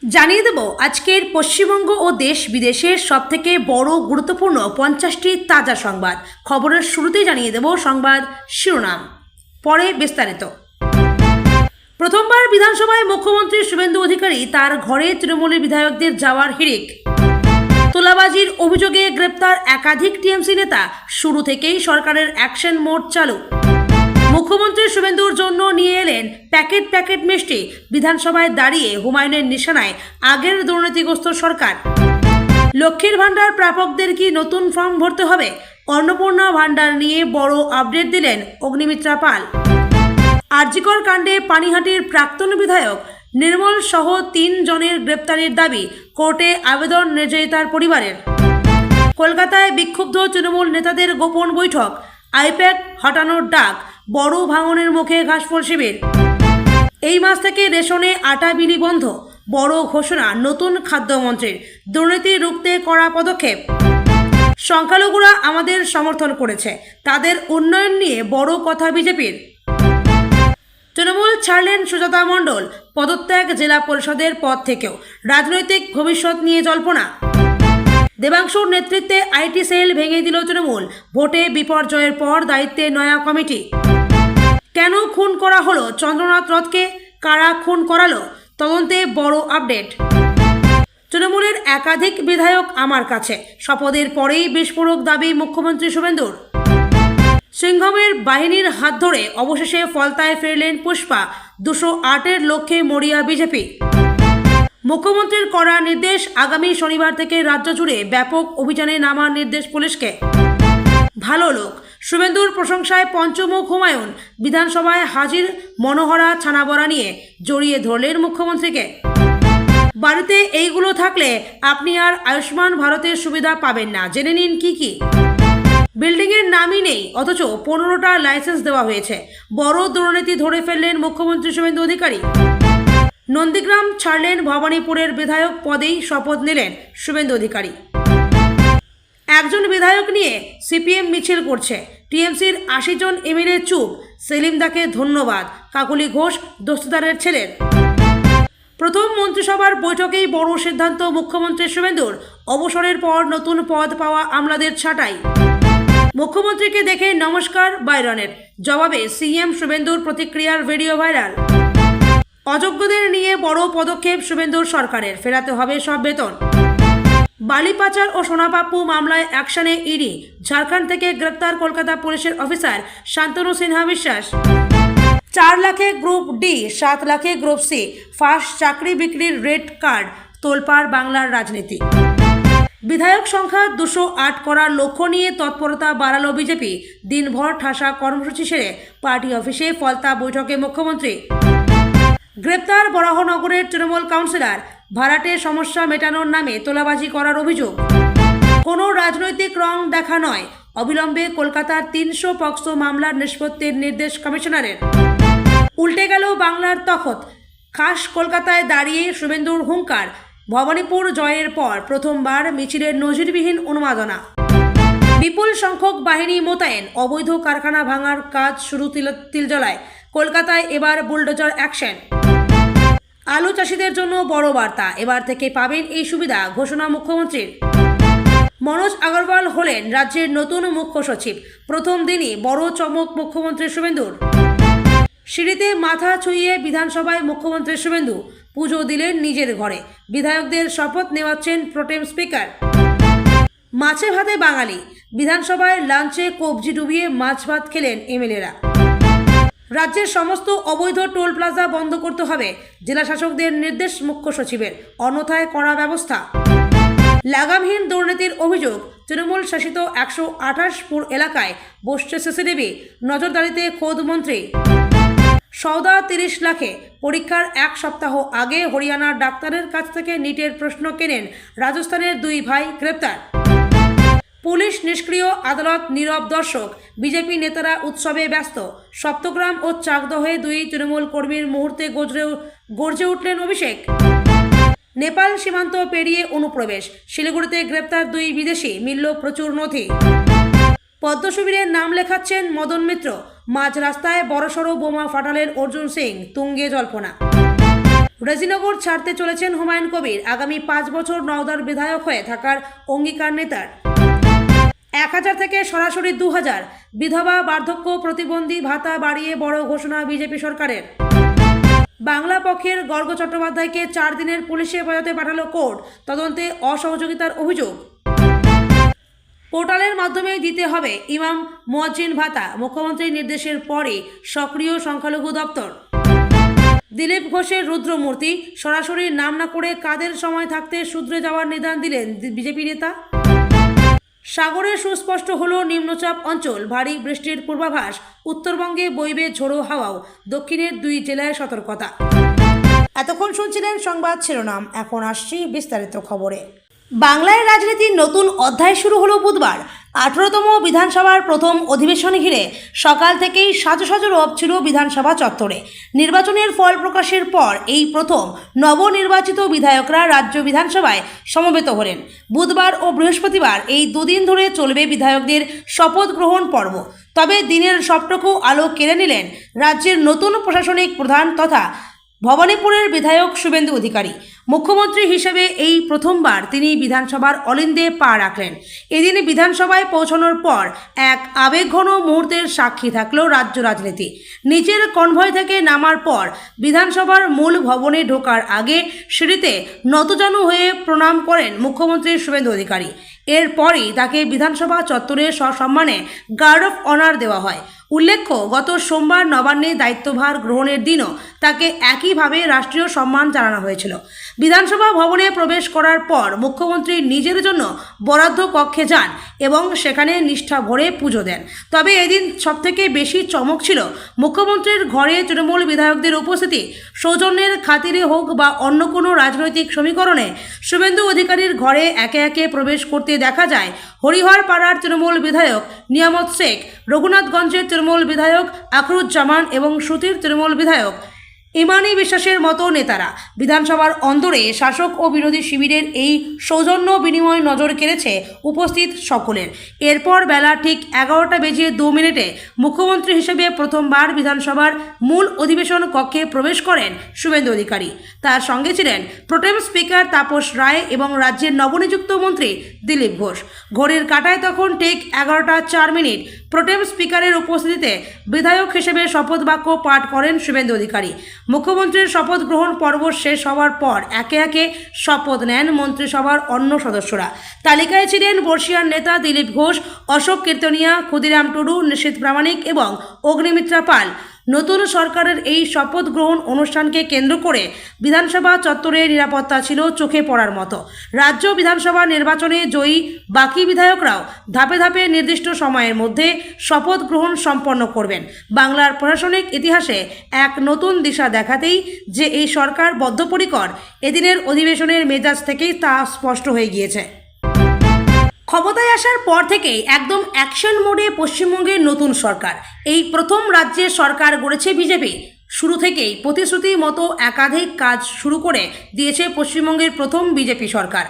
জানিয়ে দেব আজকের পশ্চিমবঙ্গ ও দেশ বিদেশের সবথেকে বড় গুরুত্বপূর্ণ 50টি তাজা সংবাদ। খবরের শুরুতেই জানিয়ে দেব সংবাদ শিরোনাম, পরে বিস্তারিত। প্রথমবার বিধানসভায় মুখ্যমন্ত্রী শুভেন্দু অধিকারী তার ঘরে তৃণমূলের বিধায়কদের যাওয়ার হিড়িক। তোলাবাজির অভিযোগে গ্রেপ্তার একাধিক টিএমসি নেতা, শুরু থেকেই সরকারের অ্যাকশন মোড চালু। মুখ্যমন্ত্রী শুভেন্দুর জন্য নিয়ে এলেন প্যাকেট প্যাকেট মিষ্টি, বিধানসভায় দাঁড়িয়ে হুমায়ুনের নিশানায় আগের দুর্নীতিগ্রস্ত সরকার। লক্ষ্মীর ভাণ্ডার প্রাপকদের কি নতুন ফর্ম ভরতে হবে? অন্নপূর্ণা ভাণ্ডার নিয়ে বড় আপডেট দিলেন অগ্নিমিত্রা পাল। আরজিকর কাণ্ডে পানিহাটির প্রাক্তন বিধায়ক নির্মল সহ 3 জনের গ্রেপ্তারির দাবি, কোর্টে আবেদন নির্যাতিতার পরিবারের। কলকাতায় বিক্ষুব্ধ তৃণমূল নেতাদের গোপন বৈঠক, আইপ্যাক হটানোর ডাক, বড় ভাঙনের মুখে ঘাসফুল শিবির। এই মাস থেকে রেশনে আটা বিলি বন্ধ, বড় ঘোষণা নতুন খাদ্যমন্ত্রীর। দুর্নীতি রুখতে কড়া পদক্ষেপ। সংখ্যালঘুরা আমাদের সমর্থন করেছে, তাদের উন্নয়ন নিয়ে বড় কথা বিজেপির। তৃণমূল ছাড়লেন সুজাতা মণ্ডল, পদত্যাগ জেলা পরিষদের পদ থেকেও। রাজনৈতিক ভবিষ্যৎ নিয়ে জল্পনা। দেবাংশুর নেতৃত্বে আইটি সেল ভেঙে দিল তৃণমূল, ভোটে বিপর্যয়ের পর দায়িত্বে নয়া কমিটি। কেন খুন করা হলো চন্দ্রনাথ রথকে, কারা খুন করালো, তদন্তে বড় আপডেট। তৃণমূলের একাধিক বিধায়ক আমার কাছে, শপথের পরেই বিস্ফোরক দাবি মুখ্যমন্ত্রী শুভেন্দুর। সিংহমের বাহিনীর হাত ধরে অবশেষে ফলতায় ফিরলেন পুষ্পা, 208-এর লক্ষ্যে মরিয়া বিজেপি। মুখ্যমন্ত্রীর কড়া নির্দেশ, আগামী শনিবার থেকে রাজ্য জুড়ে ব্যাপক অভিযানে নামার নির্দেশ পুলিশকে। ভালো লোক, শুভেন্দুর প্রশংসায় পঞ্চমুখ হুমায়ুন। বিধানসভায় হাজির মনোহরা ছানাবড়া নিয়ে জড়িয়ে ধরলেন মুখ্যমন্ত্রীকে। বাড়িতে এইগুলো থাকলে আপনি আর আয়ুষ্মান ভারতের সুবিধা পাবেন না, জেনে নিন কি কি। বিল্ডিংয়ের নামই নেই, অথচ 15টা লাইসেন্স দেওয়া হয়েছে। বড় দুর্নীতি ধরে ফেললেন মুখ্যমন্ত্রী শুভেন্দু অধিকারী। নন্দীগ্রাম ছাড়লেন, ভবানীপুরের বিধায়ক পদেই শপথ নিলেন শুভেন্দু অধিকারী। একজন বিধায়ক নিয়ে সিপিএম মিছিল করছে, টিএমসির 80 জন এমএলএ চুপ। সেলিমদাকে ধন্যবাদ, কাকলি ঘোষ দস্তুদারের ছেলের। প্রথম মন্ত্রিসভার বৈঠকেই বড় সিদ্ধান্ত মুখ্যমন্ত্রী শুভেন্দুর, অবসরের পর নতুন পদ পাওয়া আমলাদের ছাঁটাই। মুখ্যমন্ত্রীকে দেখে নমস্কার বাইরনের, জবাবে সিএম শুভেন্দুর প্রতিক্রিয়ার ভিডিও ভাইরাল। অযোগ্যদের নিয়ে বড় পদক্ষেপ শুভেন্দুর সরকারের, ফেরাতে হবে সব বেতন। বালি পাচার ও সোনাপাপ্পু মামলায় অ্যাকশনে ইডি, ঝাড়খণ্ড থেকে গ্রেপ্তার কলকাতা পুলিশের অফিসার শান্তনু সিনহা বিশ্বাস। 4 লাখে গ্রুপ ডি, 7 লাখে গ্রুপ সি, ফার্স্ট চাকরি বিক্রির রেড কার্ড, তোলপাড় বাংলার রাজনীতি। বিধায়ক সংখ্যা 208 করার লক্ষ্য নিয়ে তৎপরতা বাড়ালো বিজেপি। দিনভর ঠাসা কর্মসূচি সেরে পার্টি অফিসে ফলতা বৈঠকে মুখ্যমন্ত্রী। গ্রেপ্তার বরাহনগরের তৃণমূল কাউন্সিলর, ভাড়াটের সমস্যা মেটানোর নামে তোলাবাজি করার অভিযোগ। কোনো রাজনৈতিক রং দেখা নয়, অবিলম্বে কলকাতার 300 পক্সো মামলার নিষ্পত্তির নির্দেশ কমিশনারের। উল্টে গেল বাংলার তখত, খাস কলকাতায় দাঁড়িয়ে শুভেন্দুর হুঙ্কার। ভবানীপুর জয়ের পর প্রথমবার মিছিলের নজিরবিহীন উন্মাদনা। বিপুল সংখ্যক বাহিনী মোতায়েন, অবৈধ কারখানা ভাঙার কাজ শুরু তিলজলায়। কলকাতায় এবার বুলডোজার অ্যাকশন। আলু চাষিদের জন্য বড় বার্তা, এবার থেকে পাবেন এই সুবিধা, ঘোষণা মুখ্যমন্ত্রীর। মনোজ আগরওয়াল হলেন রাজ্যের নতুন মুখ্য সচিব, প্রথম দিনই বড় চমক মুখ্যমন্ত্রী শুভেন্দুর। সিঁড়িতে মাথা ছুঁইয়ে বিধানসভায় মুখ্যমন্ত্রী শুভেন্দু, পুজো দিলেন নিজের ঘরে। বিধায়কদের শপথ নেওয়াচ্ছেন প্রোটেম স্পিকার। মাছে ভাতে বাঙালি, বিধানসভায় লাঞ্চে কবজি ডুবিয়ে মাছ ভাত খেলেন এমএলএরা। রাজ্যের সমস্ত অবৈধ টোল প্লাজা বন্ধ করতে হবে, জেলা শাসকদের নির্দেশ মুখ্য সচিবের, অন্যথায় কড়া ব্যবস্থা। লাগামহীন দুর্নীতির অভিযোগ, তৃণমূল শাসিত 128 পুর এলাকায় বসছে সিসিটিভি, নজরদারিতে খোদ মন্ত্রী। সওদা 30 লাখে, পরীক্ষার 1 সপ্তাহ আগে হরিয়ানার ডাক্তারের কাছ থেকে নিটের প্রশ্ন কেনেন রাজস্থানের 2 ভাই, গ্রেপ্তার। পুলিশ নিষ্ক্রিয়, আদালত নীরব দর্শক, বিজেপি নেতারা উৎসবে ব্যস্ত। সপ্তগ্রাম ও চাকদহে 2 তৃণমূল কর্মীর মুহূর্তে গর্জে উঠলেন অভিষেক। নেপাল সীমান্ত পেরিয়ে অনুপ্রবেশ, শিলিগুড়িতে গ্রেপ্তার 2 বিদেশি, মিলল প্রচুর নথি। পদ্ম শিবিরের নাম লেখাচ্ছেন মদন মিত্র, মাঝ রাস্তায় বড়সড় বোমা ফাটালেন অর্জুন সিং, তুঙ্গে জল্পনা। রাজিনগর ছাড়তে চলেছেন হুমায়ুন কবির। আগামী 5 বছর নওদার বিধায়ক হয়ে থাকার অঙ্গীকার নেতার। 1000 থেকে সরাসরি 2000 বিধবা বার্ধক্য প্রতিবন্ধী ভাতা বাড়িয়ে বড় ঘোষণা বিজেপি সরকারের। বাংলা পক্ষের গর্গ চট্টোপাধ্যায়কে 4 দিনের পুলিশে হেফাজতে পাঠালো কোর্ট, তদন্তে অসহযোগিতার অভিযোগ। পোর্টালের মাধ্যমে দিতে হবে ইমাম মুয়াজ্জিন ভাতা, মুখ্যমন্ত্রীর নির্দেশের পরে সক্রিয় সংখ্যালঘু দপ্তর। দিলীপ ঘোষের রুদ্রমূর্তি সরাসরি নাম না করে কাদের সময় থাকতে শুধরে যাওয়ার নিদান দিলেন বিজেপি নেতা। সাগরে সুস্পষ্ট হলো নিম্নচাপ অঞ্চল, ভারী বৃষ্টির পূর্বাভাস, উত্তরবঙ্গে বইবে ঝোড়ো হাওয়াও, দক্ষিণের 2 জেলায় সতর্কতা। এতক্ষণ শুনছিলেন সংবাদ শিরোনাম, এখন আসছি বিস্তারিত খবরে। বাংলায় রাজনীতির নতুন অধ্যায় শুরু হলো বুধবার। 18তম বিধানসভার প্রথম অধিবেশন ঘিরে সকাল থেকেই সাজো সাজো রব ছিল বিধানসভা চত্বরে। নির্বাচনের ফল প্রকাশের পর এই প্রথম নবনির্বাচিত বিধায়করা রাজ্য বিধানসভায় সমবেত হলেন। বুধবার ও বৃহস্পতিবার এই দুদিন ধরে চলবে বিধায়কদের শপথ গ্রহণ পর্ব। তবে দিনের সবটুকু আলো কেড়ে নিলেন রাজ্যের নতুন প্রশাসনিক প্রধান তথা ভবানীপুরের বিধায়ক শুভেন্দু অধিকারী। মুখ্যমন্ত্রী হিসেবে এই প্রথমবার তিনি বিধানসভার অলিন্দে পা রাখলেন। এদিন বিধানসভায় পৌঁছানোর পর এক আবেগঘন মুহূর্তের সাক্ষী থাকল রাজ্য রাজনীতি। নিচের কনভয় থেকে নামার পর বিধানসভার মূল ভবনে ঢোকার আগে সিঁড়িতে নতজানু হয়ে প্রণাম করেন মুখ্যমন্ত্রী শুভেন্দু অধিকারী। এরপরই তাকে বিধানসভা চত্বরে সসম্মানে গার্ড অফ অনার দেওয়া হয়। উল্লেখ্য, গত সোমবার নবান্নে দায়িত্বভার গ্রহণের দিনও তাকে একইভাবে রাষ্ট্রীয় সম্মান জানানো হয়েছিল। বিধানসভা ভবনে প্রবেশ করার পর মুখ্যমন্ত্রী নিজের জন্য বরাদ্দ কক্ষে যান এবং সেখানে নিষ্ঠা ভরে পুজো দেন। তবে এদিন সবথেকে বেশি চমক ছিল মুখ্যমন্ত্রীর ঘরে তৃণমূল বিধায়কদের উপস্থিতি। সৌজন্যের খাতিরে হোক বা অন্য কোনো রাজনৈতিক সমীকরণে শুভেন্দু অধিকারীর ঘরে একে একে প্রবেশ করতে দেখা যায় হরিহরপাড়ার তৃণমূল বিধায়ক নিয়ামত শেখ, রঘুনাথগঞ্জের তৃণমূল বিধায়ক আখরুজ্জামান এবং সুতির তৃণমূল বিধায়ক ইমানি বিশ্বাসের মতো নেতারা। বিধানসভার অন্দরে শাসক ও বিরোধী শিবিরের এই সৌজন্য বিনিময় নজর কেড়েছে উপস্থিত সকলের। এরপর বেলা ঠিক 11:02 মুখ্যমন্ত্রী হিসেবে প্রথমবার বিধানসভার মূল অধিবেশন কক্ষে প্রবেশ করেন শুভেন্দু অধিকারী। তার সঙ্গে ছিলেন প্রোটেম স্পিকার তাপস রায় এবং রাজ্যের নবনিযুক্ত মন্ত্রী দিলীপ ঘোষ। ঘড়ির কাঁটায় তখন ঠিক 11:04। প্রোটেম স্পিকারের উপস্থিতিতে বিধায়ক হিসেবে শপথ বাক্য পাঠ করেন শুভেন্দু অধিকারী। মুখ্যমন্ত্রীর শপথ গ্রহণ পর্ব শেষ হওয়ার পর একে একে শপথ নেন মন্ত্রিসভার অন্য সদস্যরা। তালিকায় ছিলেন বর্ষিয়ান নেতা দিলীপ ঘোষ, অশোক কীর্তনিয়া, ক্ষুদিরাম টুডু, নিশীথ প্রামাণিক এবং অগ্নিমিত্রা পাল। নতুন সরকারের এই শপথ গ্রহণ অনুষ্ঠানকে কেন্দ্র করে বিধানসভা চত্বরে নিরাপত্তা ছিল চোখে পড়ার মতো। রাজ্য বিধানসভা নির্বাচনে জয়ী বাকি বিধায়করাও ধাপে ধাপে নির্দিষ্ট সময়ের মধ্যে শপথ গ্রহণ সম্পন্ন করবেন। বাংলার প্রশাসনিক ইতিহাসে এক নতুন দিশা দেখাতেই যে এই সরকার বদ্ধপরিকর, এদিনের অধিবেশনের মেজাজ থেকেই তা স্পষ্ট হয়ে গিয়েছে। ক্ষমতায় আসার পর থেকেই একদম অ্যাকশন মোডে পশ্চিমবঙ্গের নতুন সরকার। এই প্রথম রাজ্যের সরকার গড়েছে বিজেপি। শুরু থেকেই প্রতিশ্রুতি মতো একাধিক কাজ শুরু করে দিয়েছে পশ্চিমবঙ্গের প্রথম বিজেপি সরকার।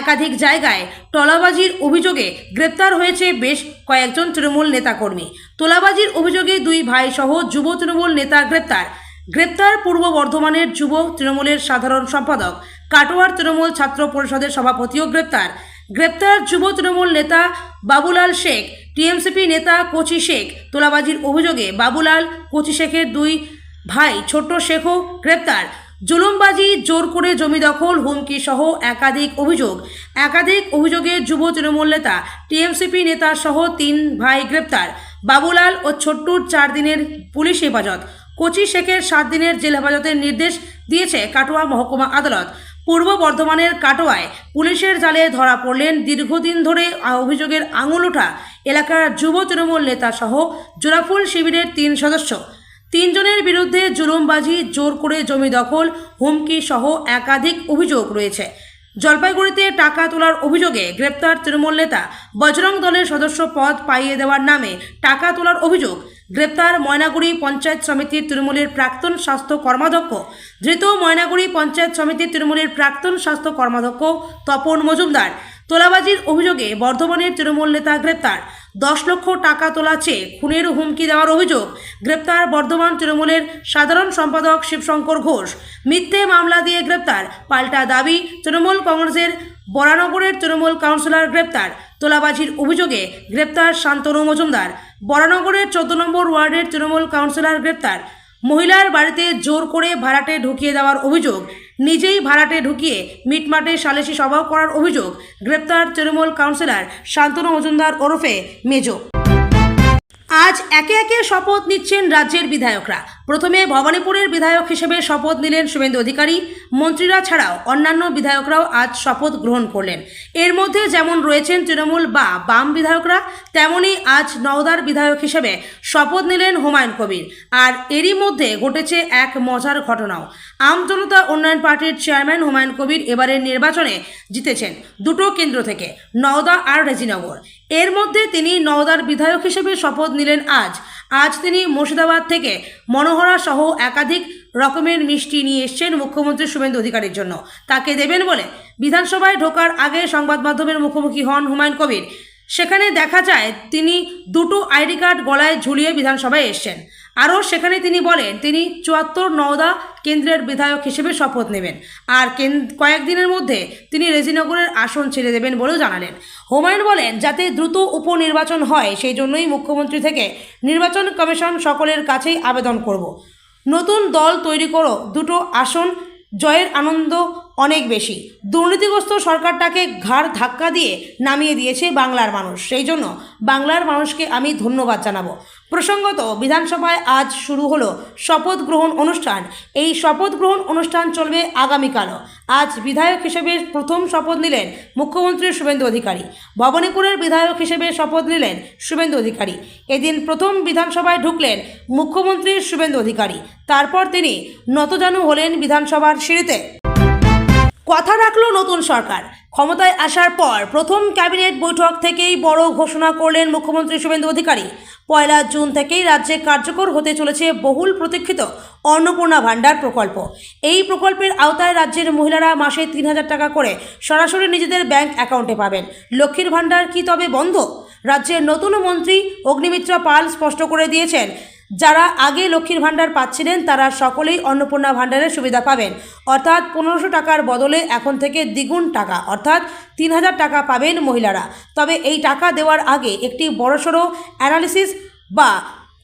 একাধিক জায়গায় তোলাবাজির অভিযোগে গ্রেপ্তার হয়েছে বেশ কয়েকজন তৃণমূল নেতাকর্মী। তোলাবাজির অভিযোগে 2 ভাই সহ যুব তৃণমূল নেতা গ্রেপ্তার পূর্ব বর্ধমানের যুব তৃণমূলের সাধারণ সম্পাদক, কাটোয়ার তৃণমূল ছাত্র পরিষদের সভাপতিও গ্রেপ্তার যুব তৃণমূল নেতা বাবুলাল শেখ, টিএমসিপি নেতা কচি শেখ। তোলাবাজির অভিযোগে বাবুলাল, কচি শেখের 2 ভাই ছোট্ট শেখও গ্রেপ্তার। জুলুমবাজি, জোর করে জমি দখল, হুমকি সহ একাধিক অভিযোগে যুব তৃণমূল নেতা, টিএমসিপি নেতা সহ 3 ভাই গ্রেপ্তার। বাবুলাল ও ছোট্টুর 4 দিনের পুলিশ হেফাজত, কচি শেখের 7 দিনের জেল হেফাজতের নির্দেশ দিয়েছে কাটোয়া মহকুমা আদালত। পূর্ব বর্ধমানের কাটোয়ায় পুলিশের জালে ধরা পড়লেন দীর্ঘদিন ধরে অভিযোগের আঙুল ওঠা এলাকার যুব তৃণমূল নেতা সহ জোড়াফুল শিবিরের 3 সদস্য। 3 জনের বিরুদ্ধে জুলুমবাজি, জোর করে জমি দখল, হুমকি সহ একাধিক অভিযোগ রয়েছে। জলপাইগুড়িতে টাকা তোলার অভিযোগে গ্রেপ্তার তৃণমূল নেতা, বজরং দলের সদস্য পদ পাইয়ে দেওয়ার নামে টাকা তোলার অভিযোগ। গ্রেপ্তার ময়নাগুড়ি পঞ্চায়েত সমিতির তৃণমূলের প্রাক্তন স্বাস্থ্য কর্মাধ্যক্ষ। ধৃত ময়নাগুড়ি পঞ্চায়েত সমিতির তৃণমূলের প্রাক্তন স্বাস্থ্য কর্মাধ্যক্ষ তপন মজুমদার। তোলাবাজির অভিযোগে বর্ধমানের তৃণমূল নেতা গ্রেপ্তার। 10 লক্ষ টাকা তোলা চেয়ে খুনের হুমকি দেওয়ার অভিযোগ, গ্রেপ্তার বর্ধমান তৃণমূলের সাধারণ সম্পাদক শিবশঙ্কর ঘোষ। মিথ্যে মামলা দিয়ে গ্রেপ্তার, পাল্টা দাবি তৃণমূল কংগ্রেসের বরানগরের তৃণমূল কাউন্সিলর গ্রেপ্তার। তোলাবাজির অভিযোগে গ্রেপ্তার শান্তনু মজুমদার। বরানগরের 14 নম্বর ওয়ার্ডের তৃণমূল কাউন্সিলর গ্রেপ্তার। মহিলার বাড়িতে জোর করে ভাড়াটে ঢুকিয়ে দেওয়ার অভিযোগ, নিজেই ভাড়াটে ঢুকিয়ে মিটমাটে সালিশি সভা করার অভিযোগ, গ্রেপ্তার তৃণমূল কাউন্সিলর শান্তনু মজুমদার ওরফে মেজো। আজ একে একে শপথ নিচ্ছেন রাজ্যের বিধায়করা। প্রথমে ভবানীপুরের বিধায়ক হিসেবে শপথ নিলেন শুভেন্দু অধিকারী। মন্ত্রীরা ছাড়াও অন্যান্য বিধায়করাও আজ শপথ গ্রহণ করলেন। এর মধ্যে যেমন রয়েছেন তৃণমূল বা বাম বিধায়করা, তেমনি আজ নওদার বিধায়ক হিসেবে শপথ নিলেন হুমায়ুন কবির। আর এরই মধ্যে ঘটেছে এক মজার ঘটনাও। আম জনতা উন্নয়ন পার্টির চেয়ারম্যান হুমায়ুন কবির এবারের নির্বাচনে জিতেছেন দুটো কেন্দ্র থেকে, নওদা আর রেজিনগর। এর মধ্যে তিনি নওদার বিধায়ক হিসেবে শপথ নিলেন আজ তিনি মুর্শিদাবাদ থেকে মনোহরা সহ একাধিক রকমের মিষ্টি নিয়ে এসছেন মুখ্যমন্ত্রী শুভেন্দু অধিকারীর জন্য, তাকে দেবেন বলে। বিধানসভায় ঢোকার আগে সংবাদ মাধ্যমের মুখোমুখি হন হুমায়ুন কবির। সেখানে দেখা যায় তিনি দুটো আইডি কার্ড গলায় ঝুলিয়ে বিধানসভায় এসছেন। আরও সেখানে তিনি বলেন তিনি 74 নওদা কেন্দ্রের বিধায়ক হিসেবে শপথ নেবেন, আর কয়েকদিনের মধ্যে তিনি রেজিনগরের আসন ছেড়ে দেবেন বলেও জানালেন। হুমায়ুন বলেন যাতে দ্রুত উপনির্বাচন হয় সেই জন্যই মুখ্যমন্ত্রী থেকে নির্বাচন কমিশন সকলের কাছেই আবেদন করব। নতুন দল তৈরি করো, দুটো আসন জয়ের আনন্দ অনেক বেশি। দুর্নীতিগ্রস্ত সরকারটাকে ঘাড় ধাক্কা দিয়ে নামিয়ে দিয়েছে বাংলার মানুষ, সেই জন্য বাংলার মানুষকে আমি ধন্যবাদ জানাবো। প্রসঙ্গত বিধানসভায় আজ শুরু হলো শপথ গ্রহণ অনুষ্ঠান। এই শপথ গ্রহণ অনুষ্ঠান চলবে আগামীকালও। আজ বিধায়ক হিসেবে প্রথম শপথ নিলেন মুখ্যমন্ত্রী শুভেন্দু অধিকারী। ভবানীপুরের বিধায়ক হিসেবে শপথ নিলেন শুভেন্দু অধিকারী। এদিন প্রথম বিধানসভায় ঢুকলেন মুখ্যমন্ত্রী শুভেন্দু অধিকারী। তারপর তিনি নতজানু হলেন বিধানসভার সিঁড়িতে। কথা রাখলো নতুন সরকার। ক্ষমতায় আসার পর প্রথম ক্যাবিনেট বৈঠক থেকেই বড় ঘোষণা করলেন মুখ্যমন্ত্রী শুভেন্দু অধিকারী। 1 জুন থেকেই রাজ্যে কার্যকর হতে চলেছে বহুল প্রতীক্ষিত অন্নপূর্ণা ভাণ্ডার প্রকল্প। এই প্রকল্পের আওতায় রাজ্যের মহিলারা মাসে 3000 টাকা করে সরাসরি নিজেদের ব্যাংক অ্যাকাউন্টে পাবেন। লক্ষ্মীর ভাণ্ডার কি তবে বন্ধ? রাজ্যের নতুন মন্ত্রী অগ্নিমিত্রা পাল স্পষ্ট করে দিয়েছেন, যারা আগে লক্ষ্মীর ভাণ্ডার পাচ্ছিলেন তারা সকলেই অন্নপূর্ণা ভাণ্ডারের সুবিধা পাবেন। অর্থাৎ 1500 টাকার বদলে এখন থেকে দ্বিগুণ টাকা অর্থাৎ 3000 টাকা পাবেন মহিলারা। তবে এই টাকা দেওয়ার আগে একটি বড়সড় অ্যানালিসিস বা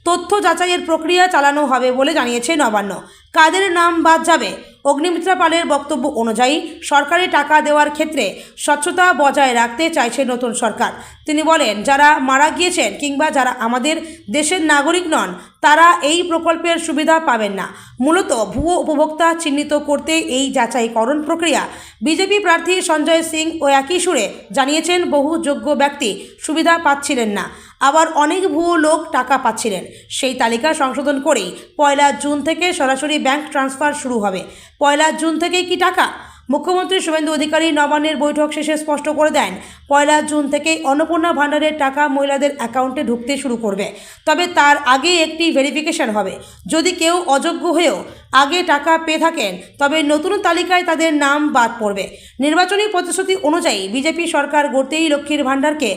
তথ্য যাচাইয়ের প্রক্রিয়া চালানো হবে বলে জানিয়েছে নবান্ন। কাদের নাম বাদ যাবে? অগ্নিমিত্রা পালের বক্তব্য অনুযায়ী সরকারি টাকা দেওয়ার ক্ষেত্রে স্বচ্ছতা বজায় রাখতে চাইছে নতুন সরকার। তিনি বলেন যারা মারা গিয়েছেন কিংবা যারা আমাদের দেশের নাগরিক নন তারা এই প্রকল্পের সুবিধা পাবেন না। মূলত ভুয়ো উপভোক্তা চিহ্নিত করতে এই যাচাইকরণ প্রক্রিয়া। বিজেপি প্রার্থী সঞ্জয় সিং ও একই সুরে জানিয়েছেন বহু যোগ্য ব্যক্তি সুবিধা পাচ্ছিলেন না, আবার অনেক ভুয়ো লোক টাকা পাচ্ছিলেন। সেই তালিকা সংশোধন করেই 1 জুন থেকে সরাসরি ব্যাংক ট্রান্সফার শুরু হবে। 1 জুন থেকে কি টাকা? মুখ্যমন্ত্রী শুভেন্দু অধিকারী নবান্নের বৈঠক শেষে স্পষ্ট করে দেন 1 জুন থেকে অন্নপূর্ণা ভাণ্ডারের টাকা মহিলাদের অ্যাকাউন্টে ঢুকতে শুরু করবে। তবে তার আগে একটি ভেরিফিকেশন হবে। যদি কেউ অযোগ্য হয়েও আগে টাকা পেয়ে থাকেন তবে নতুন তালিকায় তাদের নাম বাদ পড়বে। নির্বাচনী প্রতিশ্রুতি অনুযায়ী বিজেপি সরকার গড়তেই লক্ষ্মীর ভাণ্ডারকে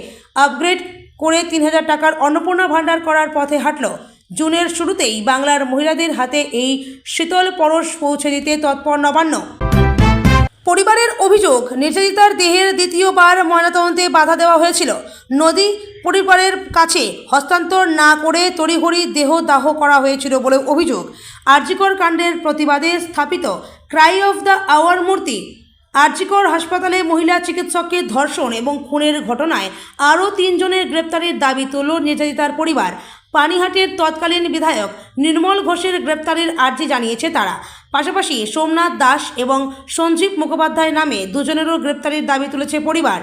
আপগ্রেড করে 3000 টাকার অন্নপূর্ণা ভাণ্ডার করার পথে হাঁটল। জুনের শুরুতেই বাংলার মহিলাদের হাতে এই শীতল পরশ পৌঁছে দিতে তৎপর নবান্ন। পরিবারের অভিযোগ নির্যাতিতার দেহের দ্বিতীয়বার ময়নাতদন্তে বাধা দেওয়া হয়েছিল। নদী পরিবারের কাছে হস্তান্তর না করে তড়িঘড়ি দেহদাহ করা হয়েছিল বলে অভিযোগ। আরজিকর কাণ্ডের প্রতিবাদে স্থাপিত ক্রাই অফ দ্য আওয়ার মূর্তি। আরজিকর হাসপাতালে মহিলা চিকিৎসককে ধর্ষণ এবং খুনের ঘটনায় আরও 3 জনের গ্রেপ্তারের দাবি তুলল নির্যাতিতার পরিবার। পানিহাটির তৎকালীন বিধায়ক নির্মল ঘোষের গ্রেপ্তারের আর্জি জানিয়েছে তারা। পাশাপাশি সোমনাথ দাস এবং সঞ্জীব মুখোপাধ্যায় নামে 2 জনেরও গ্রেপ্তারের দাবি তুলেছে পরিবার।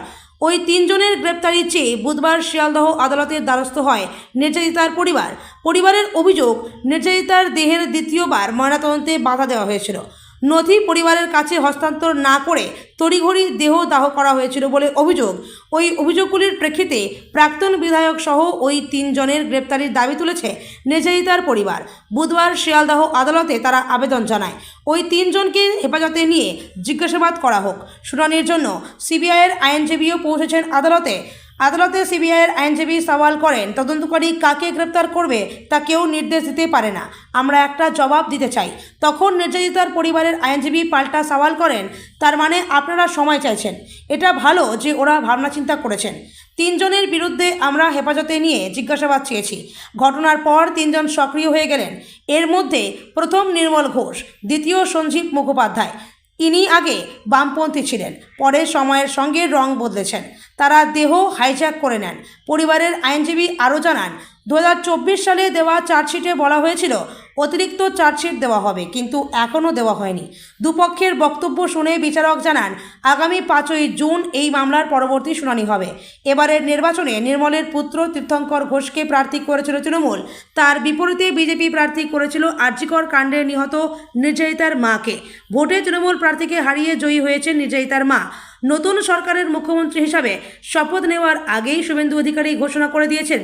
ওই 3 জনের গ্রেপ্তারি চেয়ে বুধবার শিয়ালদহ আদালতের দ্বারস্থ হয় নির্যাতিতার পরিবার। পরিবারের অভিযোগ নির্যাতিতার দেহের দ্বিতীয়বার ময়নাতদন্তে বাধা দেওয়া হয়েছিল। নথি পরিবারের কাছে হস্তান্তর না করে তড়িঘড়ি দেহ দাহ করা হয়েছিল বলে অভিযোগ। ওই অভিযোগগুলির প্রেক্ষিতে প্রাক্তন বিধায়ক সহ ওই 3 জনের গ্রেপ্তারির দাবি তুলেছে নির্যাতিতার পরিবার। বুধবার শিয়ালদহ আদালতে তারা আবেদন জানায় ওই 3 জনকে হেফাজতে নিয়ে জিজ্ঞাসাবাদ করা হোক। শুনানির জন্য সিবিআইয়ের আইনজীবীও পৌঁছেছেন আদালতে। আদালতে সিবিআইয়ের আইনজীবী সওয়াল করেন, তদন্তকারী কাকে গ্রেপ্তার করবে তা কেউ নির্দেশ দিতে পারে না, আমরা একটা জবাব দিতে চাই। তখন নির্যাতিতার পরিবারের আইনজীবী পাল্টা সওয়াল করেন, তার মানে আপনারা সময় চাইছেন? এটা ভালো যে ওরা ভাবনা চিন্তা করেছেন। 3 জনের বিরুদ্ধে আমরা হেফাজতে নিয়ে জিজ্ঞাসাবাদ চেয়েছি। ঘটনার পর 3 জন সক্রিয় হয়ে গেলেন। এর মধ্যে প্রথম নির্মল ঘোষ, দ্বিতীয় সঞ্জীব মুখোপাধ্যায়। ইনি আগে বামপন্থী ছিলেন, পরে সময়ের সঙ্গে রং বদলেছেন। তারা দেহ হাইজ্যাক করে নেন। পরিবারের আইনজীবী আরও জানান, 2024 সালে দেওয়া চার্জশিটে বলা হয়েছিল অতিরিক্ত চার্জশিট দেওয়া হবে, কিন্তু এখনও দেওয়া হয়নি। দুপক্ষের বক্তব্য শুনে বিচারক জানান, আগামী 5ই জুন এই মামলার পরবর্তী শুনানি হবে। এবারের নির্বাচনে নির্মলের পুত্র তীর্থঙ্কর ঘোষকে প্রার্থী করেছিল তৃণমূল, তার বিপরীতে বিজেপি প্রার্থী করেছিল আরজিকর কাণ্ডে নিহত নির্যাতিতার মাকে। ভোটে তৃণমূল প্রার্থীকে হারিয়ে জয়ী হয়েছেন নির্যাতিতার মা। নতুন সরকারের মুখ্যমন্ত্রী হিসাবে শপথ নেওয়ার আগেই শুভেন্দু অধিকারী ঘোষণা করে দিয়েছেন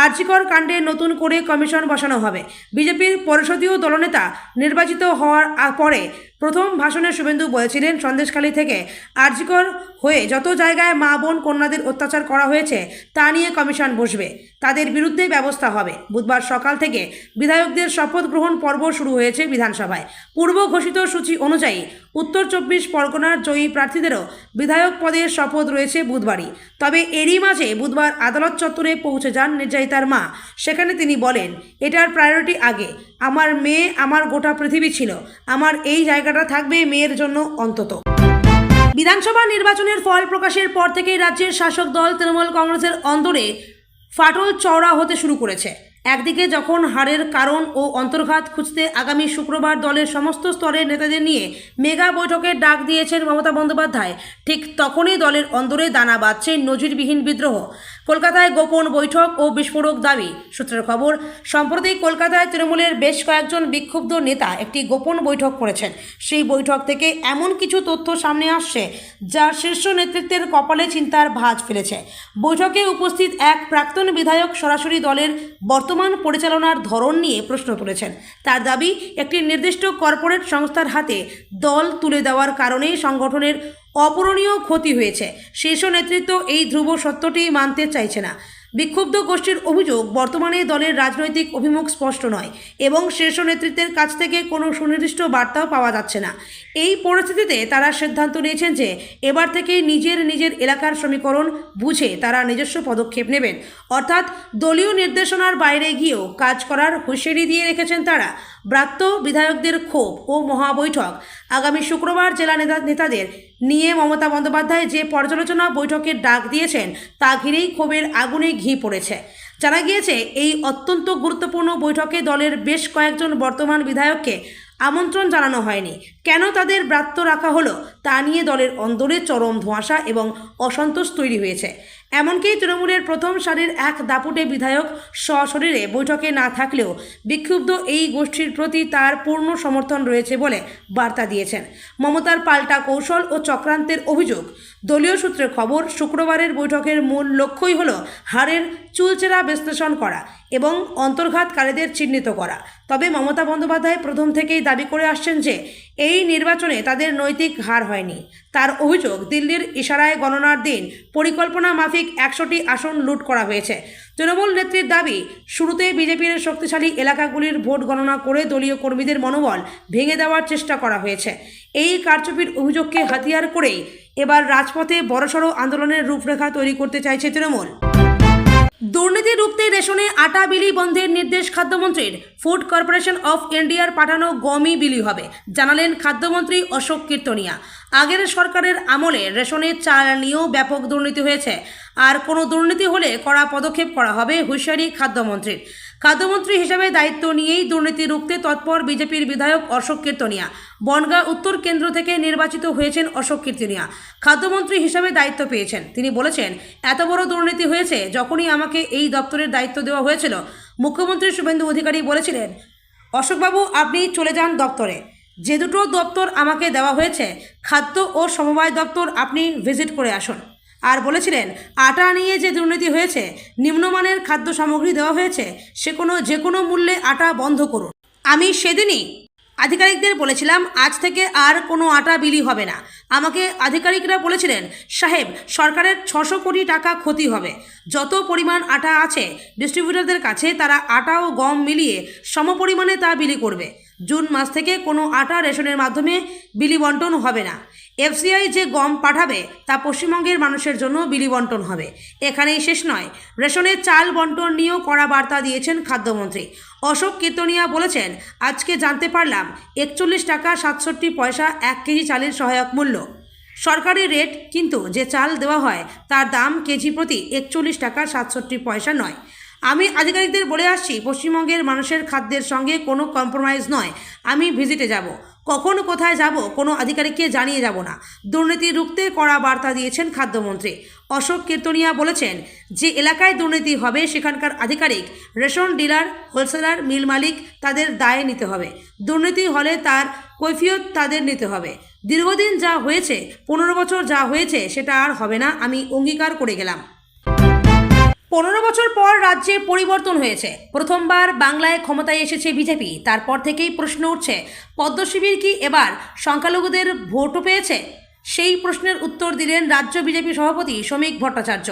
আরজিকর কাণ্ডে নতুন করে কমিশন বসানো হবে। বিজেপির পরিষদীয় দলনেতা নির্বাচিত হওয়ার পরে প্রথম ভাষণে শুভেন্দু বলেছিলেন, সন্দেশখালী থেকে আরজিকর হয়ে যত জায়গায় মা বোন কন্যাদের অত্যাচার করা হয়েছে তা নিয়ে কমিশন বসবে, তাদের বিরুদ্ধে ব্যবস্থা হবে। বুধবার সকাল থেকে বিধায়কদের শপথ গ্রহণ পর্ব শুরু হয়েছে বিধানসভায়। পূর্ব ঘোষিত সূচি অনুযায়ী উত্তর 24 পরগনার জয়ী প্রার্থীদেরও বিধায়ক পদের শপথ রয়েছে বুধবারই। তবে এরই মাঝে বুধবার আদালত চত্বরে পৌঁছে যান নির্যাতিতার মা। সেখানে তিনি বলেন, এটার প্রায়োরিটি আগে, আমার মেয়ে আমার গোটা পৃথিবী ছিল, আমার এই জায়গাটা থাকবে মেয়ের জন্য অন্তত। বিধানসভা নির্বাচনের ফল প্রকাশের পর থেকেই রাজ্যের শাসক দল তৃণমূল কংগ্রেসের অন্দরে ফাটল চওড়া হতে শুরু করেছে। একদিকে যখন হারের কারণ ও অন্তর্ঘাত খুঁজতে আগামী শুক্রবার দলের সমস্ত স্তরের নেতাদের নিয়ে মেগা বৈঠকের ডাক দিয়েছেন মমতা বন্দ্যোপাধ্যায়, ঠিক তখনই দলের অন্দরে দানা বাঁধছে নজিরবিহীন বিদ্রোহ। কলকাতায় গোপন বৈঠক ও বিস্ফোরক দাবি। সূত্রের খবর, সম্প্রতি কলকাতায় তৃণমূলের বেশ কয়েকজন বিক্ষুব্ধ নেতা একটি গোপন বৈঠক করেছেন। সেই বৈঠক থেকে এমন কিছু তথ্য সামনে আসছে যা শীর্ষ নেতৃত্বের কপালে চিন্তার ভাঁজ ফেলেছে। বৈঠকে উপস্থিত এক প্রাক্তন বিধায়ক সরাসরি দলের বর্তমান পরিচালনার ধরন নিয়ে প্রশ্ন তুলেছেন। তার দাবি, একটি নির্দিষ্ট কর্পোরেট সংস্থার হাতে দল তুলে দেওয়ার কারণেই সংগঠনের অপূরণীয় ক্ষতি হয়েছে। শীর্ষ নেতৃত্ব এই ধ্রুব সত্যটি মানতে চাইছে না। বিক্ষুব্ধ গোষ্ঠীর অভিযোগ, বর্তমানে দলের রাজনৈতিক অভিমুখ স্পষ্ট নয় এবং শীর্ষ নেতৃত্বের কাছ থেকে কোনো সুনির্দিষ্ট বার্তাও পাওয়া যাচ্ছে না। এই পরিস্থিতিতে তারা সিদ্ধান্ত নিয়েছেন যে এবার থেকে নিজের এলাকার সমীকরণ বুঝে তারা নিজস্ব পদক্ষেপ নেবেন, অর্থাৎ দলীয় নির্দেশনার বাইরে গিয়েও কাজ করার হুঁশিয়ারি দিয়ে রেখেছেন তারা। ব্রাত্য বিধায়কদের ক্ষোভ ও মহাবৈঠক। আগামী শুক্রবার জেলা নেতাদের নিয়ে মমতা বন্দ্যোপাধ্যায় যে পর্যালোচনা বৈঠকের ডাক দিয়েছেন তা ঘিরেই ক্ষোভের আগুনে ঘি পড়েছে। জানা গিয়েছে, এই অত্যন্ত গুরুত্বপূর্ণ বৈঠকে দলের বেশ কয়েকজন বর্তমান বিধায়ককে আমন্ত্রণ জানানো হয়নি। কেন তাদের ব্রাত্য রাখা হলো তা নিয়ে দলের অন্দরে চরম ধোঁয়াশা এবং অসন্তোষ তৈরি হয়েছে। এমনকি তৃণমূলের প্রথম সারির এক দাপুটে বিধায়ক সশরীরে বৈঠকে না থাকলেও বিক্ষুব্ধ এই গোষ্ঠীর প্রতি তার পূর্ণ সমর্থন রয়েছে বলে বার্তা দিয়েছেন। মমতার পাল্টা কৌশল ও চক্রান্তের অভিযোগ। দলীয় সূত্রের খবর, শুক্রবারের বৈঠকের মূল লক্ষ্যই হলো হারের চুলচেরা বিশ্লেষণ করা এবং অন্তর্ঘাতকারীদের চিহ্নিত করা। তবে মমতা বন্দ্যোপাধ্যায় প্রথম থেকেই দাবি করে আসছেন যে এই নির্বাচনে তাদের নৈতিক হার হয়নি। তার অভিযোগ, দিল্লির ইশারায় গণনার দিন পরিকল্পনা মাফিক 100টি আসন লুট করা হয়েছে। তৃণমূল নেত্রীর দাবি, শুরুতে বিজেপির শক্তিশালী এলাকাগুলির ভোট গণনা করে দলীয় কর্মীদের মনোবল ভেঙে দেওয়ার চেষ্টা করা হয়েছে। এই কারচুপির অভিযোগকে হাতিয়ার করেই এবার রাজপথে বড়সড় আন্দোলনের রূপরেখা তৈরি করতে চাইছে তৃণমূল। দুর্নীতি রুখতে রেশনে আটা বিলি বন্ধের নির্দেশ খাদ্যমন্ত্রীর। ফুড কর্পোরেশন অফ ইন্ডিয়ার পাঠানো গমই বিলি হবে, জানালেন খাদ্যমন্ত্রী অশোক কীর্তনিয়া। আগের সরকারের আমলে রেশনে চাল নিয়েও ব্যাপক দুর্নীতি হয়েছে, আর কোনো দুর্নীতি হলে কড়া পদক্ষেপ করা হবে, হুঁশিয়ারি খাদ্যমন্ত্রীর। খাদ্যমন্ত্রী হিসেবে দায়িত্ব নিয়েই দুর্নীতি রুখতে তৎপর বিজেপির বিধায়ক অশোক কীর্তনিয়া। বনগাঁ উত্তর কেন্দ্র থেকে নির্বাচিত হয়েছেন অশোক কীর্তনিয়া। খাদ্যমন্ত্রী হিসাবে দায়িত্ব পেয়েছেন। তিনি বলেছেন, এত বড় দুর্নীতি হয়েছে, যখনই আমাকে এই দপ্তরের দায়িত্ব দেওয়া হয়েছিল মুখ্যমন্ত্রী শুভেন্দু অধিকারী বলেছিলেন, অশোকবাবু আপনি চলে যান দপ্তরে। যে দুটো দপ্তর আমাকে দেওয়া হয়েছে, খাদ্য ও সমবায় দপ্তর, আপনি ভিজিট করে আসুন। আর বলেছিলেন, আটা নিয়ে যে দুর্নীতি হয়েছে, নিম্নমানের খাদ্য সামগ্রী দেওয়া হয়েছে, যে কোনো মূল্যে আটা বন্ধ করুন। আমি সেদিনই আধিকারিকদের বলেছিলাম আজ থেকে আর কোনো আটা বিলি হবে না। আমাকে আধিকারিকরা বলেছিলেন, সাহেব সরকারের 600 কোটি টাকা ক্ষতি হবে। যত পরিমাণ আটা আছে ডিস্ট্রিবিউটরদের কাছে তারা আটা ও গম মিলিয়ে সমপরিমাণে তা বিলি করবে। জুন মাস থেকে কোনো আটা রেশনের মাধ্যমে বিলি বন্টন হবে না। এফসিআই যে গম পাঠাবে তা পশ্চিমবঙ্গের মানুষের জন্য বিলি বন্টন হবে। এখানেই শেষ নয়, রেশনের চাল বন্টন নিয়েও কড়া বার্তা দিয়েছেন খাদ্যমন্ত্রী অশোক কীর্তনিয়া। বলেছেন, আজকে জানতে পারলাম 41 টাকা 67 পয়সা 1 কেজি চালের সহায়ক মূল্য। সরকারি রেট, কিন্তু যে চাল দেওয়া হয় তার দাম কেজি প্রতি 41 টাকা 67 পয়সা নয়। আমি আধিকারিকদের বলে আসছি, পশ্চিমবঙ্গের মানুষের খাদ্যের সঙ্গে কোনো কম্প্রোমাইজ নয়। আমি ভিজিটে যাব, কখন কোথায় যাব কোনো আধিকারিককে জানিয়ে যাব না। দুর্নীতি রুখতে কড়া বার্তা দিয়েছেন খাদ্যমন্ত্রী অশোক কীর্তনিয়া। বলেছেন, যে এলাকায় দুর্নীতি হবে সেখানকার আধিকারিক, রেশন ডিলার, হোলসেলার, মিল মালিক তাদের দায়ে নিতে হবে। দুর্নীতি হলে তার কৈফিয়ত তাদের নিতে হবে। দীর্ঘদিন যা হয়েছে, 15 বছর যা হয়েছে সেটা আর হবে না, আমি অঙ্গীকার করে গেলাম। 15 বছর পর রাজ্যে পরিবর্তন হয়েছে। প্রথমবার বাংলায় ক্ষমতায় এসেছে বিজেপি। তারপর থেকেই প্রশ্ন উঠছে, পদ্ম শিবির কি এবার সংখ্যালঘুদের ভোটও পেয়েছে? সেই প্রশ্নের উত্তর দিলেন রাজ্য বিজেপি সভাপতি শ্রমিক ভট্টাচার্য।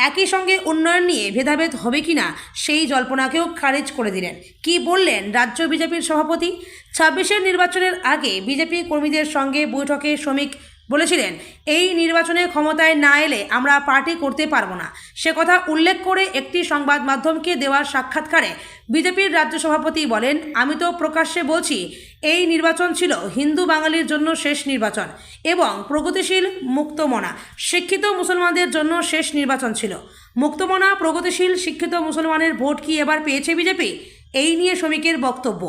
একই সঙ্গে উন্নয়ন নিয়ে ভেদাভেদ হবে কিনা সেই জল্পনাকেও খারিজ করে দিলেন। কি বললেন রাজ্য বিজেপির সভাপতি? 26-এর নির্বাচনের আগে বিজেপি কর্মীদের সঙ্গে বৈঠকে শ্রমিক বলেছিলেন, এই নির্বাচনে ক্ষমতায় না এলে আমরা পার্টি করতে পারবো না। সে কথা উল্লেখ করে একটি সংবাদ মাধ্যমকে দেওয়া সাক্ষাৎকারে বিজেপির রাজ্য সভাপতি বলেন, আমি তো প্রকাশ্যে বলছি এই নির্বাচন ছিল হিন্দু বাঙালির জন্য শেষ নির্বাচন এবং প্রগতিশীল মুক্তমনা শিক্ষিত মুসলমানদের জন্য শেষ নির্বাচন ছিল। মুক্তমনা প্রগতিশীল শিক্ষিত মুসলমানের ভোট কি এবার পেয়েছে বিজেপি? এই নিয়ে শ্রমিকের বক্তব্য।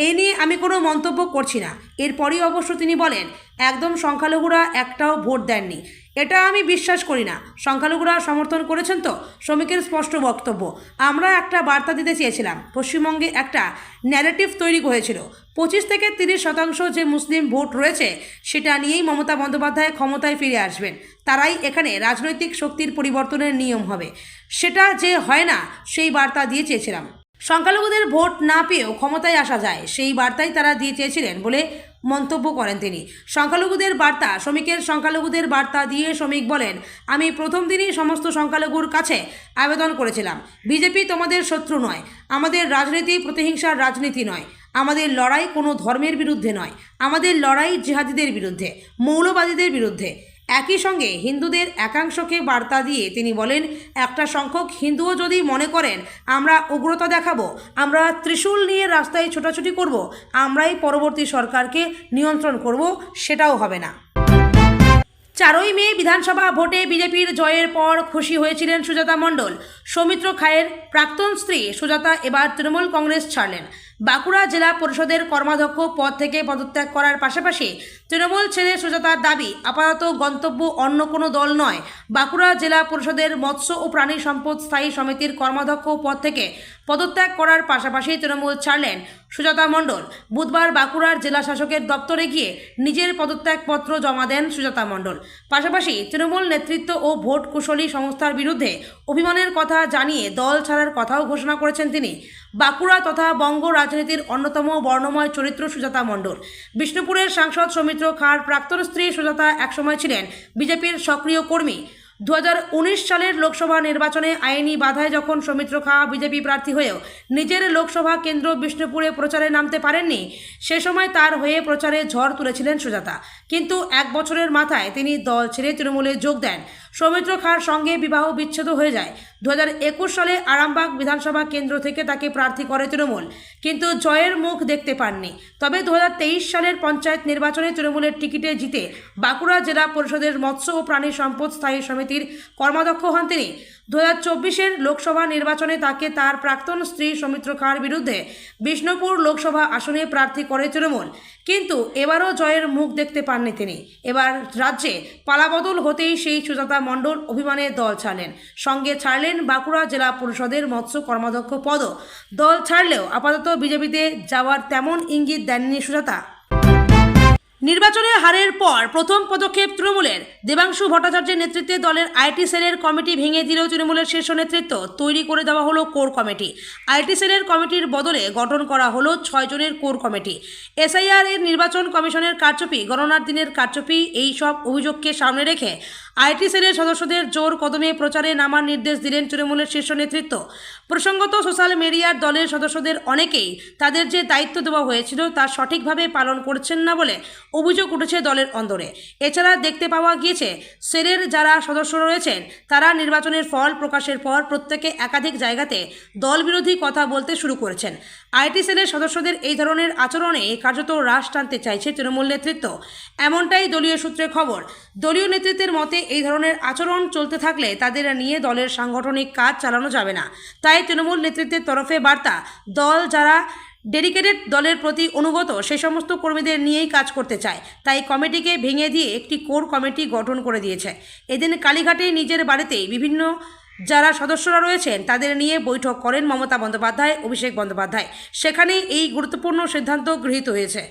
এই নিয়ে আমি কোনো মন্তব্য করছি না। এরপরই অবশ্য তিনি বলেন, একদম সংখ্যালঘুরা একটাও ভোট দেননি, এটা আমি বিশ্বাস করি না। সংখ্যালঘুরা সমর্থন করেছেন তো? শ্রমিকের স্পষ্ট বক্তব্য, আমরা একটা বার্তা দিতে চেয়েছিলাম। পশ্চিমবঙ্গে একটা ন্যারেটিভ তৈরি হয়েছিল, 25 থেকে 30% যে মুসলিম ভোট রয়েছে সেটা নিয়েই মমতা বন্দ্যোপাধ্যায় ক্ষমতায় ফিরে আসবেন। তারাই এখানে রাজনৈতিক শক্তির পরিবর্তনের নিয়ম হবে। সেটা যে হয় না সেই বার্তা দিয়ে চেয়েছিলাম। সংখ্যালঘুদের ভোট না পেয়েও ক্ষমতায় আসা যায়, সেই বার্তাই তারা দিয়ে চেয়েছিলেন বলে মন্তব্য করেন তিনি। সংখ্যালঘুদের বার্তা, শ্রমিকের সংখ্যালঘুদের বার্তা দিয়ে শ্রমিক বলেন, আমি প্রথম দিনই সমস্ত সংখ্যালঘুর কাছে আবেদন করেছিলাম, বিজেপি তোমাদের শত্রু নয়, আমাদের রাজনীতি প্রতিহিংসার রাজনীতি নয়, আমাদের লড়াই কোনো ধর্মের বিরুদ্ধে নয়, আমাদের লড়াই জিহাদিদের বিরুদ্ধে, মৌলবাদীদের বিরুদ্ধে। একই সঙ্গে হিন্দুদের একাংশকে বার্তা দিয়ে তিনি বলেন, একটা সংখ্যক হিন্দুও যদি মনে করেন আমরা উগ্রতা দেখাবো, আমরা ত্রিশূল নিয়ে রাস্তায় ছোটাছুটি করব, আমরাই পরবর্তী সরকারকে নিয়ন্ত্রণ করব, সেটাও হবে না। 4ই মে বিধানসভা ভোটে বিজেপির জয়ের পর খুশি হয়েছিলেন সুজাতা মণ্ডল। সৌমিত্র খায়ের প্রাক্তন স্ত্রী সুজাতা এবার তৃণমূল কংগ্রেস ছাড়লেন। বাঁকুড়া জেলা পরিষদের কর্মাধ্যক্ষ পদ থেকে পদত্যাগ করার পাশাপাশি তৃণমূল ছেড়ে সুজাতার দাবি, আপাতত গন্তব্য অন্য কোনো দল নয়। বাঁকুড়া জেলা পরিষদের মৎস্য ও প্রাণী সম্পদ স্থায়ী সমিতির কর্মাধ্যক্ষ পদ থেকে পদত্যাগ করার পাশাপাশি তৃণমূল ছাড়লেন সুজাতা মণ্ডল। বুধবার বাঁকুড়ার জেলা শাসকের দপ্তরে গিয়ে নিজের পদত্যাগপত্র জমা দেন সুজাতা মণ্ডল। পাশাপাশি তৃণমূল নেতৃত্ব ও ভোট কুশলী সংস্থার বিরুদ্ধে অভিমানের কথা জানিয়ে দল ছাড়ার কথাও ঘোষণা করেছেন তিনি। বাঁকুড়া তথা বঙ্গ রাজনীতির অন্যতম বর্ণময় চরিত্র সুজাতা মণ্ডল। বিষ্ণুপুরের সাংসদ সৌমিত্র খাঁর প্রাক্তন স্ত্রী সুজাতা একসময় ছিলেন বিজেপির সক্রিয় কর্মী। 2019 সালের লোকসভা নির্বাচনে আইনি বাধায় যখন সৌমিত্র খাঁ বিজেপি প্রার্থী হয়েও নিজের লোকসভা কেন্দ্র বিষ্ণুপুরে প্রচারে নামতে পারেননি, সে সময় তার হয়ে প্রচারে ঝড় তুলেছিলেন সুজাতা। কিন্তু 1 বছরের মাথায় তিনি দল ছেড়ে তৃণমূলে যোগ দেন। সৌমিত্র খাঁর সঙ্গে বিবাহ বিচ্ছেদ হয়ে যায়। 2021 সালে আরামবাগ বিধানসভা কেন্দ্র থেকে তাকে প্রার্থী করে তৃণমূল, কিন্তু জয়ের মুখ দেখতে পাননি। তবে 2023 সালের পঞ্চায়েত নির্বাচনে তৃণমূলের টিকিটে জিতে বাঁকুড়া জেলা পরিষদের মৎস্য ও প্রাণী সম্পদ স্থায়ী সমিতির কর্মাধ্যক্ষ হন তিনি। 2024-এর লোকসভা নির্বাচনে তাকে তার প্রাক্তন স্ত্রী সৌমিত্র খাঁর বিরুদ্ধে বিষ্ণুপুর লোকসভা আসনে প্রার্থী করে তৃণমূল, কিন্তু এবারও জয়ের মুখ দেখতে পাননি তিনি। এবার রাজ্যে পালাবদল হতেই সেই সুজাতা মণ্ডল অভিমানে দল ছাড়লেন। সঙ্গে ছাড়লেন বাঁকুড়া জেলা পরিষদের মৎস্য কর্মাধ্যক্ষ পদও। দল ছাড়লেও আপাতত বিজেপিতে যাওয়ার তেমন ইঙ্গিত দেননি সুজাতা। নির্বাচনের হারের পর প্রথম পদক্ষেপ তৃণমূলের। দেবাংশু ভট্টাচার্যের নেতৃত্বে দলের আইটি সেলের কমিটি ভেঙে দিল তৃণমূলের শীর্ষ নেতৃত্ব। তৈরি করে দেওয়া হলো কোর কমিটি। আইটি সেলের কমিটির বদলে গঠন করা হলো 6 জনের কোর কমিটি। এসআইআর এর নির্বাচন কমিশনের কারচুপি, গণনার দিনের কারচুপি, এই সব অভিযোগকে সামনে রেখে আইটি সেলের সদস্যদের জোর কদমে প্রচারে নামার নির্দেশ দিলেন তৃণমূলের শীর্ষ নেতৃত্ব। প্রসঙ্গত, সোশ্যাল মিডিয়ার দলের সদস্যদের অনেকেই তাদের যে দায়িত্ব দেওয়া হয়েছিল তা সঠিকভাবে পালন করছেন না বলে অভিযোগ উঠেছে দলের অন্দরে। এছাড়া দেখতে পাওয়া গিয়েছে সেলের যারা সদস্য রয়েছেন তারা নির্বাচনের ফল প্রকাশের পর প্রত্যেকে একাধিক জায়গাতে দল বিরোধী কথা বলতে শুরু করেছেন। আইটি সেলের সদস্যদের এই ধরনের আচরণে কার্যত রাশ টানতে চাইছে তৃণমূল নেতৃত্ব, এমনটাই দলীয় সূত্রে খবর। দলীয় নেতৃত্বের মতে এই ধরনের আচরণ চলতে থাকলে তাদের নিয়ে দলের সাংগঠনিক কাজ চালানো যাবে না। তাই তৃণমূল নেতৃত্বের তরফে বার্তা, দল যারা ডেডিকেটেড, দলের প্রতি অনুগত, সেই সমস্ত কর্মীদের নিয়েই কাজ করতে চায়। তাই কমিটিকে ভেঙে দিয়ে একটি কোর কমিটি গঠন করে দিয়েছে। এদিন কালীঘাটে নিজের বাড়িতেই বিভিন্ন যারা সদস্যরা রয়েছেন তাদের নিয়ে বৈঠক করেন মমতা বন্দ্যোপাধ্যায়, অভিষেক বন্দ্যোপাধ্যায়। সেখানেই এই গুরুত্বপূর্ণ সিদ্ধান্ত গৃহীত হয়েছে।